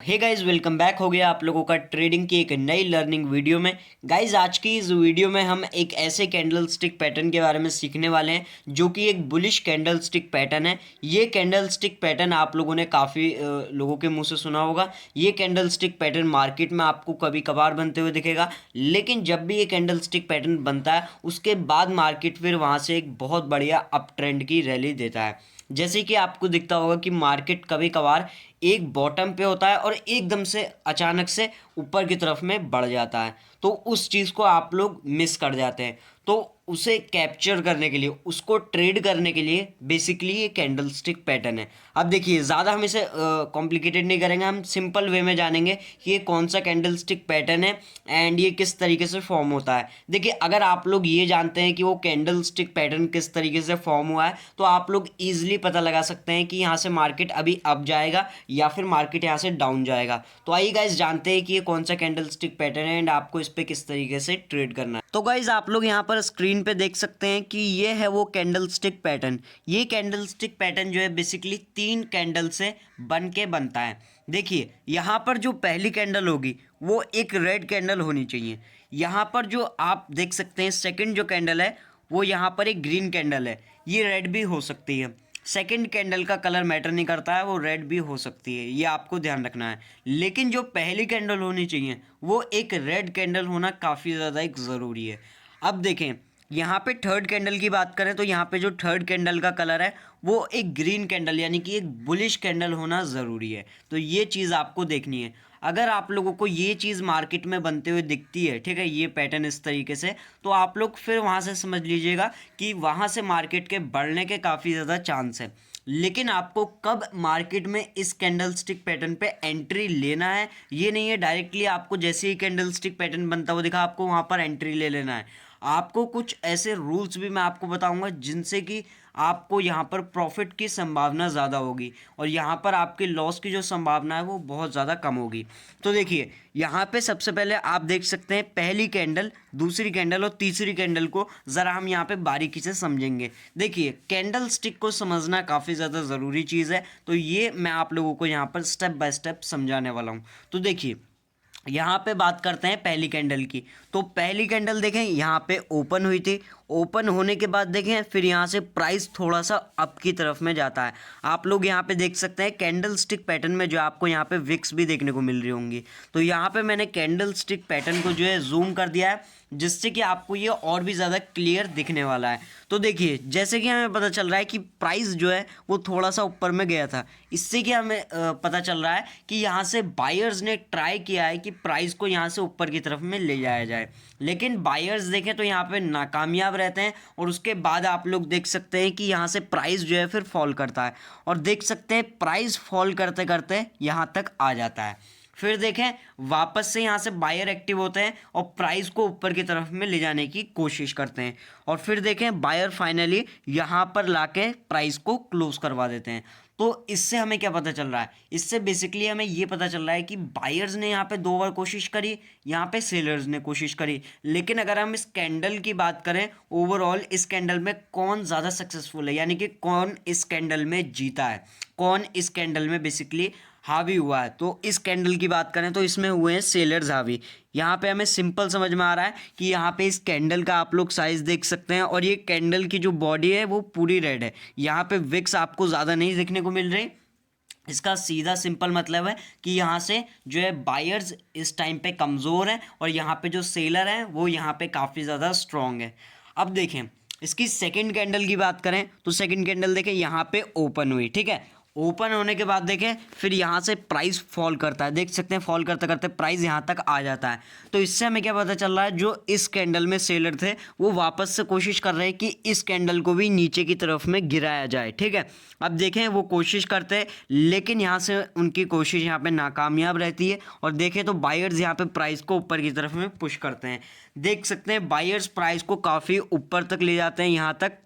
Hey guys welcome back हो गया आप लोगों का ट्रेडिंग की एक नई लर्निंग वीडियो में। गाइज आज की इस वीडियो में हम एक ऐसे कैंडल स्टिक पैटर्न के बारे में सीखने वाले हैं जो कि एक बुलिश कैंडल स्टिक पैटर्न है। ये कैंडल स्टिक पैटर्न आप लोगों ने काफ़ी लोगों के मुंह से सुना होगा। ये कैंडल स्टिक पैटर्न मार्केट में आपको कभी कभार बनते हुए दिखेगा, लेकिन जब भी ये कैंडल स्टिक पैटर्न बनता है उसके बाद मार्केट फिर वहाँ से एक बहुत बढ़िया अप ट्रेंड की रैली देता है। जैसे कि आपको दिखता होगा कि मार्केट कभी कभार एक बॉटम पे होता है और एकदम से अचानक से ऊपर की तरफ में बढ़ जाता है, तो उस चीज़ को आप लोग मिस कर जाते हैं। तो उसे कैप्चर करने के लिए, उसको ट्रेड करने के लिए बेसिकली ये कैंडल स्टिक पैटर्न है। अब देखिए, ज़्यादा हम इसे कॉम्प्लिकेटेड नहीं करेंगे, हम सिंपल वे में जानेंगे कि ये कौन सा कैंडल स्टिक पैटर्न है एंड ये किस तरीके से फॉर्म होता है। देखिए, अगर आप लोग ये जानते हैं कि वो कैंडल स्टिक पैटर्न किस तरीके से फॉर्म हुआ है तो आप लोग ईजिली पता लगा सकते हैं कि यहाँ से मार्केट अभी अप जाएगा या फिर मार्केट यहाँ से डाउन जाएगा। तो आइए गाइज जानते हैं कि ये कौन सा कैंडल स्टिक पैटर्न है एंड आपको इस पर किस तरीके से ट्रेड करना है। तो गाइज आप लोग यहाँ पर स्क्रीन पे देख सकते हैं कि ये है वो कैंडल स्टिक पैटर्न। ये कैंडल स्टिक पैटर्न जो है बेसिकली 3 कैंडल से बन के बनता है। देखिए, यहाँ पर जो पहली कैंडल होगी वो एक रेड कैंडल होनी चाहिए। यहाँ पर जो आप देख सकते हैं सेकंड जो कैंडल है वो यहाँ पर एक ग्रीन कैंडल है, ये रेड भी हो सकती है। सेकंड कैंडल का कलर मैटर नहीं करता है, वो रेड भी हो सकती है, ये आपको ध्यान रखना है। लेकिन जो पहली कैंडल होनी चाहिए वो एक रेड कैंडल होना काफ़ी ज़्यादा एक ज़रूरी है। अब देखें, यहाँ पे थर्ड कैंडल की बात करें तो यहाँ पे जो थर्ड कैंडल का कलर है वो एक ग्रीन कैंडल यानी कि एक बुलिश कैंडल होना ज़रूरी है। तो ये चीज़ आपको देखनी है। अगर आप लोगों को ये चीज़ मार्केट में बनते हुए दिखती है, ठीक है, ये पैटर्न इस तरीके से, तो आप लोग फिर वहाँ से समझ लीजिएगा कि वहाँ से मार्केट के बढ़ने के काफ़ी ज़्यादा चांस है। लेकिन आपको कब मार्केट में इस कैंडल स्टिक पैटर्न पे एंट्री लेना है ये नहीं है डायरेक्टली आपको जैसे ही कैंडल स्टिक पैटर्न बनता हुआ दिखा आपको वहाँ पर एंट्री ले लेना है। आपको कुछ ऐसे रूल्स भी मैं आपको बताऊंगा जिनसे कि आपको यहाँ पर प्रॉफिट की संभावना ज़्यादा होगी और यहाँ पर आपके लॉस की जो संभावना है वो बहुत ज़्यादा कम होगी। तो देखिए, यहाँ पे सबसे पहले आप देख सकते हैं पहली कैंडल, दूसरी कैंडल और तीसरी कैंडल को ज़रा हम यहाँ पे बारीकी से समझेंगे। देखिए, कैंडल स्टिक को समझना काफ़ी ज़्यादा ज़रूरी चीज़ है, तो ये मैं आप लोगों को यहाँ पर स्टेप बाय स्टेप समझाने वाला हूँ। तो देखिए, यहाँ पे बात करते हैं पहली कैंडल की। तो पहली कैंडल देखें यहाँ पे ओपन हुई थी, ओपन होने के बाद देखें फिर यहाँ से प्राइस थोड़ा सा अप की तरफ में जाता है। आप लोग यहाँ पे देख सकते हैं कैंडल स्टिक पैटर्न में जो आपको यहाँ पे विक्स भी देखने को मिल रही होंगी। तो यहाँ पे मैंने कैंडल स्टिक पैटर्न को जो है जूम कर दिया है जिससे कि आपको ये और भी ज़्यादा क्लियर दिखने वाला है। तो देखिए, जैसे कि हमें पता चल रहा है कि प्राइस जो है वो थोड़ा सा ऊपर में गया था, इससे कि हमें पता चल रहा है कि यहाँ से बायर्स ने ट्राई किया है कि प्राइस को यहाँ से ऊपर की तरफ में ले जाया जाए, लेकिन बायर्स देखें तो यहाँ पे नाकामयाब रहते हैं और उसके बाद आप लोग देख सकते हैं कि यहाँ से प्राइस जो है फिर फॉल करता है और देख सकते हैं प्राइस फॉल करते करते यहाँ तक आ जाता है। फिर देखें वापस से यहाँ से बायर एक्टिव होते हैं और प्राइस को ऊपर की तरफ में ले जाने की कोशिश करते हैं और फिर देखें बायर फाइनली यहाँ पर लाके प्राइस को क्लोज करवा देते हैं। तो इससे हमें क्या पता चल रहा है, इससे बेसिकली हमें ये पता चल रहा है कि बायर्स ने यहाँ पे 2 बार कोशिश करी, यहाँ पे सेलर्स ने कोशिश करी। लेकिन अगर हम इस कैंडल की बात करें ओवरऑल, इस कैंडल में कौन ज़्यादा सक्सेसफुल है यानी कि कौन इस कैंडल में जीता है, कौन इस कैंडल में बेसिकली हावी हुआ है, तो इस कैंडल की बात करें तो इसमें हुए हैं सेलर्स हावी। यहाँ पे हमें सिंपल समझ में आ रहा है कि यहाँ पे इस कैंडल का आप लोग साइज देख सकते हैं और ये कैंडल की जो बॉडी है वो पूरी रेड है। यहाँ पे विक्स आपको ज़्यादा नहीं देखने को मिल रही। इसका सीधा सिंपल मतलब है कि यहाँ से जो है बायर्स इस टाइम पे कमज़ोर हैं और यहाँ पे जो सेलर हैं वो यहाँ पे काफ़ी ज़्यादा स्ट्रॉन्ग है। अब देखें, इसकी सेकंड कैंडल की बात करें तो सेकंड कैंडल देखें यहाँ पे ओपन हुई, ठीक है। ओपन होने के बाद देखें फिर यहाँ से प्राइस फॉल करता है, देख सकते हैं फॉल करते करते प्राइस यहाँ तक आ जाता है। तो इससे हमें क्या पता चल रहा है, जो इस कैंडल में सेलर थे वो वापस से कोशिश कर रहे हैं कि इस कैंडल को भी नीचे की तरफ में गिराया जाए, ठीक है। अब देखें वो कोशिश करते हैं लेकिन यहाँ से उनकी कोशिश यहाँ पे नाकामयाब रहती है और देखें तो बायर्स यहाँ पे प्राइस को ऊपर की तरफ में पुश करते हैं। देख सकते हैं बायर्स प्राइस को काफ़ी ऊपर तक ले जाते हैं यहाँ तक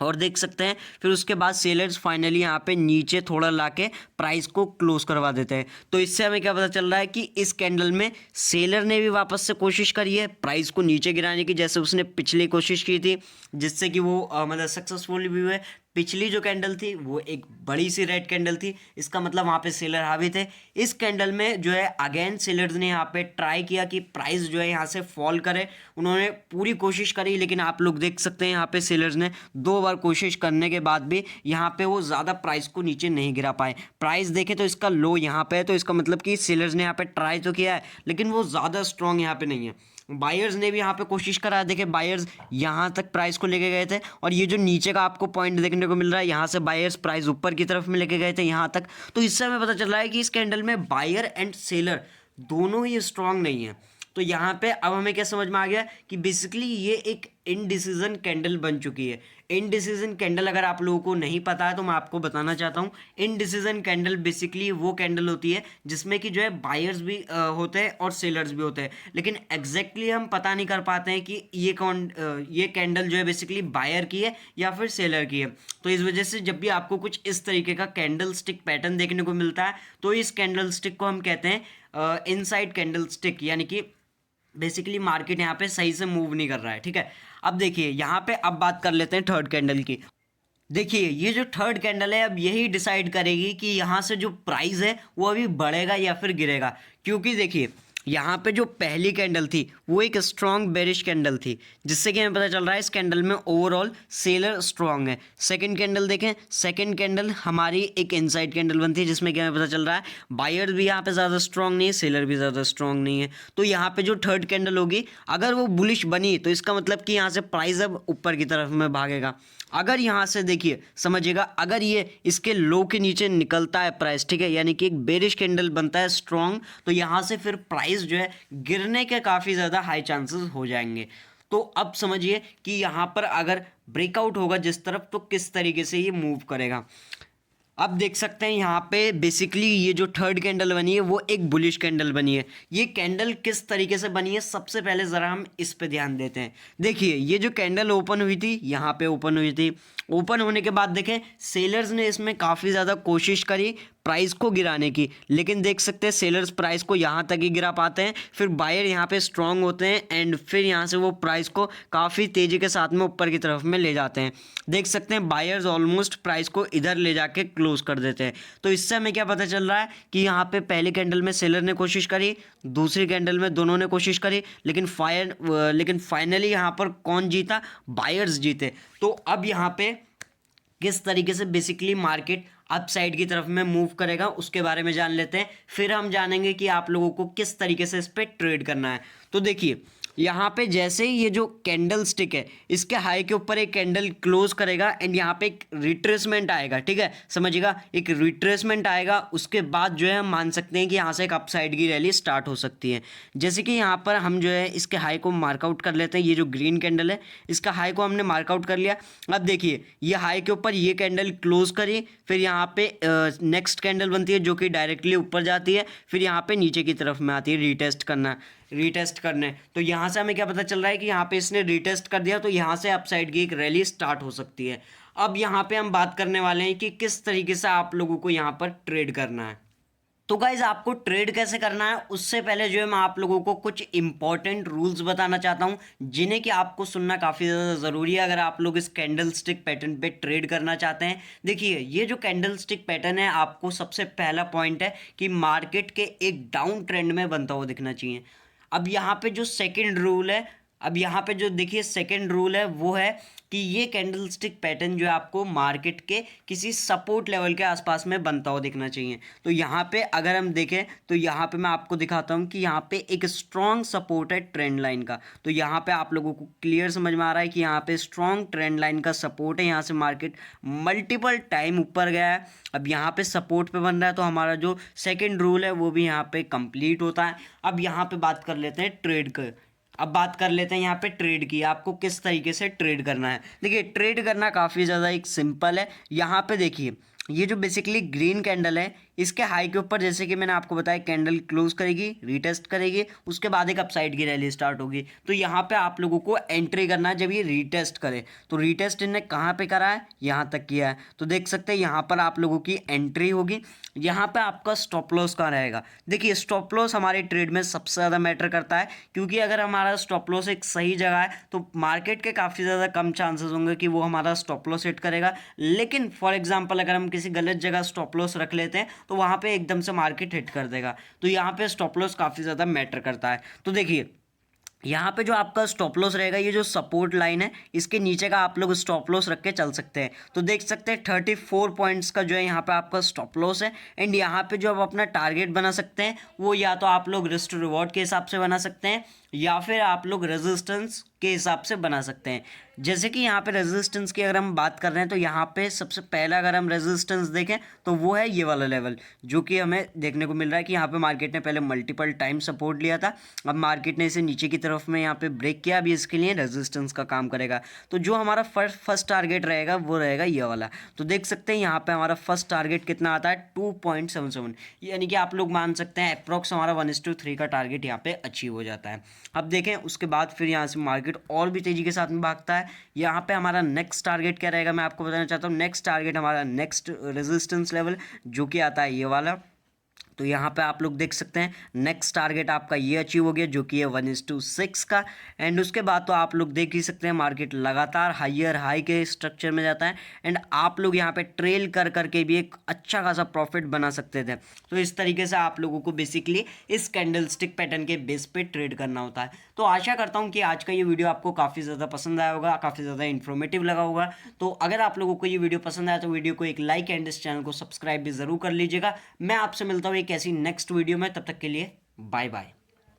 और देख सकते हैं फिर उसके बाद सेलर्स फाइनली यहाँ पे नीचे थोड़ा लाके प्राइस को क्लोज करवा देते हैं। तो इससे हमें क्या पता चल रहा है कि इस कैंडल में सेलर ने भी वापस से कोशिश करी है प्राइस को नीचे गिराने की, जैसे उसने पिछली कोशिश की थी जिससे कि वो मतलब सक्सेसफुल भी हुए। पिछली जो कैंडल थी वो एक बड़ी सी रेड कैंडल थी, इसका मतलब वहाँ पे सेलर हावी थे। इस कैंडल में जो है अगेन सेलर्स ने यहाँ पे ट्राई किया कि प्राइस जो है यहाँ से फॉल करे, उन्होंने पूरी कोशिश करी, लेकिन आप लोग देख सकते हैं यहाँ पे सेलर्स ने 2 बार कोशिश करने के बाद भी यहाँ पे वो ज़्यादा प्राइस को नीचे नहीं गिरा पाए। प्राइस देखें तो इसका लो यहाँ पे है, तो इसका मतलब कि सेलर्स ने यहाँ पे ट्राई तो किया है लेकिन वो ज़्यादा स्ट्रॉन्ग यहाँ पे नहीं है। बायर्स ने भी यहाँ पे कोशिश करा, देखे बायर्स यहाँ तक प्राइस को लेके गए थे, और ये जो नीचे का आपको पॉइंट देखने को मिल रहा है यहाँ से बायर्स प्राइस ऊपर की तरफ में लेके गए थे यहाँ तक। तो इससे हमें पता चल रहा है कि इस कैंडल में बायर एंड सेलर दोनों ही स्ट्रांग नहीं है। तो यहाँ पे अब हमें क्या समझ में आ गया कि बेसिकली ये एक इनडिसीजन कैंडल बन चुकी है। इनडिसीजन कैंडल अगर आप लोगों को नहीं पता है तो मैं आपको बताना चाहता हूँ। इनडिसीजन कैंडल बेसिकली वो कैंडल होती है जिसमें कि जो है बायर्स भी होते हैं और सेलर्स भी होते हैं, लेकिन एग्जैक्टली हम पता नहीं कर पाते हैं कि ये कैंडल जो है बेसिकली बायर की है या फिर सेलर की है। तो इस वजह से जब भी आपको कुछ इस तरीके का कैंडल स्टिक पैटर्न देखने को मिलता है तो इस कैंडल स्टिक को हम कहते हैं इनसाइड कैंडल स्टिक, यानी कि बेसिकली मार्केट यहाँ पे सही से मूव नहीं कर रहा है। ठीक है, अब देखिए यहाँ पे अब बात कर लेते हैं थर्ड कैंडल की। देखिए ये जो थर्ड कैंडल है अब यही डिसाइड करेगी कि यहाँ से जो प्राइस है वो अभी बढ़ेगा या फिर गिरेगा, क्योंकि देखिए यहाँ पे जो पहली कैंडल थी वो एक स्ट्रॉन्ग बेरिश कैंडल थी, जिससे कि हमें पता चल रहा है इस कैंडल में ओवरऑल सेलर स्ट्रॉन्ग है। सेकंड कैंडल देखें, सेकंड कैंडल हमारी एक इनसाइड कैंडल बनती है जिसमें कि हमें पता चल रहा है बायर भी यहाँ पे ज़्यादा स्ट्रॉन्ग नहीं है, सेलर भी ज़्यादा स्ट्रॉन्ग नहीं है। तो यहाँ पे जो थर्ड कैंडल होगी अगर वो बुलिश बनी तो इसका मतलब कि यहाँ से प्राइस अब ऊपर की तरफ में भागेगा। अगर यहाँ से देखिए समझिएगा, अगर ये इसके लो के नीचे निकलता है प्राइस, ठीक है, यानी कि एक बेरिश कैंडल बनता है स्ट्रॉन्ग, तो यहाँ से फिर प्राइस जो है गिरने के काफ़ी ज़्यादा हाई चांसेस हो जाएंगे। तो अब समझिए कि यहाँ पर अगर ब्रेकआउट होगा जिस तरफ तो किस तरीके से ये मूव करेगा। अब देख सकते हैं यहाँ पे बेसिकली ये जो थर्ड कैंडल बनी है वो एक बुलिश कैंडल बनी है। ये कैंडल किस तरीके से बनी है सबसे पहले ज़रा हम इस पे ध्यान देते हैं। देखिए ये जो कैंडल ओपन हुई थी यहाँ पे ओपन हुई थी, ओपन होने के बाद देखें सेलर्स ने इसमें काफ़ी ज़्यादा कोशिश करी प्राइस को गिराने की, लेकिन देख सकते हैं सेलर्स प्राइस को यहाँ तक ही गिरा पाते हैं, फिर बायर यहाँ पे स्ट्रांग होते हैं एंड फिर यहाँ से वो प्राइस को काफ़ी तेज़ी के साथ में ऊपर की तरफ में ले जाते हैं। देख सकते हैं बायर्स ऑलमोस्ट प्राइस को इधर ले जाके क्लोज कर देते हैं। तो इससे हमें क्या पता चल रहा है कि यहाँ पे पहली कैंडल में सेलर ने कोशिश करी, दूसरी कैंडल में दोनों ने कोशिश करी, लेकिन फाइनली यहाँ पर कौन जीता? बायर्स जीते। तो अब यहाँ पे किस तरीके से बेसिकली मार्केट अपसाइड की तरफ में मूव करेगा उसके बारे में जान लेते हैं, फिर हम जानेंगे कि आप लोगों को किस तरीके से इस पर ट्रेड करना है। तो देखिए यहाँ पे जैसे ही ये जो कैंडल स्टिक है इसके हाई के ऊपर एक कैंडल क्लोज करेगा एंड यहाँ पे एक रिट्रेसमेंट आएगा, ठीक है, समझिएगा, एक रिट्रेसमेंट आएगा, उसके बाद जो है हम मान सकते हैं कि यहाँ से एक अपसाइड की रैली स्टार्ट हो सकती है। जैसे कि यहाँ पर हम जो है इसके हाई को मार्कआउट कर लेते हैं। ये जो ग्रीन कैंडल है इसका हाई को हमने मार्कआउट कर लिया। अब देखिए ये हाई के ऊपर ये कैंडल क्लोज करी, फिर यहाँ पे नेक्स्ट कैंडल बनती है जो कि डायरेक्टली ऊपर जाती है, फिर यहाँ पे नीचे की तरफ में आती है रीटेस्ट करने। तो यहाँ से हमें क्या पता चल रहा है कि यहाँ पे इसने रीटेस्ट कर दिया, तो यहाँ से अपसाइड की एक रैली स्टार्ट हो सकती है। अब यहाँ पे हम बात करने वाले हैं कि किस तरीके से आप लोगों को यहाँ पर ट्रेड करना है। तो गाइज आपको ट्रेड कैसे करना है उससे पहले जो है मैं आप लोगों को कुछ इंपॉर्टेंट रूल्स बताना चाहता हूं जिन्हें कि आपको सुनना काफ़ी ज़्यादा ज़रूरी है अगर आप लोग इस कैंडल स्टिक पैटर्न पे ट्रेड करना चाहते हैं। देखिए ये जो कैंडल स्टिक पैटर्न है, आपको सबसे पहला पॉइंट है कि मार्केट के एक डाउन ट्रेंड में बनता हुआ दिखना चाहिए। अब यहाँ पे जो सेकेंड रूल है, अब यहाँ पे जो देखिए सेकेंड रूल है वो है कि ये कैंडल स्टिक पैटर्न जो है आपको मार्केट के किसी सपोर्ट लेवल के आसपास में बनता हुआ दिखना चाहिए। तो यहाँ पे अगर हम देखें तो यहाँ पे मैं आपको दिखाता हूँ कि यहाँ पे एक स्ट्रॉन्ग सपोर्ट है ट्रेंड लाइन का। तो यहाँ पे आप लोगों को क्लियर समझ में आ रहा है कि यहाँ पे स्ट्रॉन्ग ट्रेंड लाइन का सपोर्ट है। यहाँ से मार्केट मल्टीपल टाइम ऊपर गया है, अब यहाँ पे सपोर्ट पे बन रहा है, तो हमारा जो सेकेंड रूल है वो भी यहाँ पे कंप्लीट होता है। अब यहाँ पे बात कर लेते हैं ट्रेड का। अब बात कर लेते हैं यहाँ पे ट्रेड की, आपको किस तरीके से ट्रेड करना है। देखिए ट्रेड करना काफ़ी ज़्यादा एक सिंपल है। यहाँ पे देखिए ये जो बेसिकली ग्रीन कैंडल है इसके हाई के ऊपर जैसे कि मैंने आपको बताया कैंडल क्लोज करेगी, रीटेस्ट करेगी, उसके बाद एक अपसाइड की रैली स्टार्ट होगी। तो यहाँ पे आप लोगों को एंट्री करना है जब ये रीटेस्ट करे। तो रीटेस्ट इन्हें कहाँ पे करा है, यहाँ तक किया है। तो देख सकते हैं यहाँ पर आप लोगों की एंट्री होगी। यहाँ पे आपका स्टॉप लॉस कहाँ रहेगा, देखिए स्टॉप लॉस हमारे ट्रेड में सबसे ज़्यादा मैटर करता है, क्योंकि अगर हमारा स्टॉप लॉस एक सही जगह है तो मार्केट के काफ़ी ज़्यादा कम चांसेस होंगे कि वो हमारा स्टॉप लॉस हिट करेगा। लेकिन फॉर एग्जांपल अगर हम किसी गलत जगह स्टॉप लॉस रख लेते हैं तो वहाँ पे एकदम से मार्केट हिट कर देगा। तो यहाँ पे स्टॉप लॉस काफ़ी ज़्यादा मैटर करता है। तो देखिए यहाँ पे जो आपका स्टॉप लॉस रहेगा, ये जो सपोर्ट लाइन है इसके नीचे का आप लोग स्टॉप लॉस रख के चल सकते हैं। तो देख सकते हैं 34 पॉइंट्स का जो है यहाँ पे आपका स्टॉप लॉस है। एंड यहाँ पे जो आप अपना टारगेट बना सकते हैं वो या तो आप लोग रिस्क टू रिवॉर्ड के हिसाब से बना सकते हैं या फिर आप लोग रेजिस्टेंस के हिसाब से बना सकते हैं। जैसे कि यहाँ पे रेजिस्टेंस की अगर हम बात कर रहे हैं तो यहाँ पे सबसे पहला अगर हम रेजिस्टेंस देखें तो वो है ये वाला लेवल, जो कि हमें देखने को मिल रहा है कि यहाँ पे मार्केट ने पहले मल्टीपल टाइम सपोर्ट लिया था, अब मार्केट ने इसे नीचे की तरफ में यहाँ पे ब्रेक किया, अभी इसके लिए रेजिस्टेंस का काम करेगा। तो जो हमारा फर्स्ट टारगेट रहेगा वो रहेगा ये वाला। तो देख सकते हैं यहाँ पे हमारा फर्स्ट टारगेट कितना आता है 2.77, यानी कि आप लोग मान सकते हैं अप्रॉक्स हमारा 1:3 का टारगेट यहाँ पे अचीव हो जाता है। अब देखें उसके बाद फिर यहाँ से मार्केट और भी तेज़ी के साथ में भागता है। यहाँ पे हमारा नेक्स्ट टारगेट क्या रहेगा मैं आपको बताना चाहता हूँ। नेक्स्ट टारगेट हमारा नेक्स्ट रेजिस्टेंस लेवल जो कि आता है ये वाला। तो यहाँ पे आप लोग देख सकते हैं नेक्स्ट टारगेट आपका ये अचीव हो गया जो कि है 1:6 का। एंड उसके बाद तो आप लोग देख ही सकते हैं मार्केट लगातार हायर हाई के स्ट्रक्चर में जाता है। एंड आप लोग यहाँ पे ट्रेल कर करके भी एक अच्छा खासा प्रॉफिट बना सकते थे। तो इस तरीके से आप लोगों को बेसिकली इस कैंडल स्टिक पैटर्न के बेस पे ट्रेड करना होता है। तो आशा करता हूँ कि आज का ये वीडियो आपको काफ़ी ज़्यादा पसंद आया होगा, काफ़ी ज़्यादा इन्फॉर्मेटिव लगा होगा। तो अगर आप लोगों को ये वीडियो पसंद आया तो वीडियो को एक लाइक एंड इस चैनल को सब्सक्राइब भी ज़रूर कर लीजिएगा। मैं आपसे मिलता हूँ एक ऐसी नेक्स्ट वीडियो में, तब तक के लिए बाय बाय।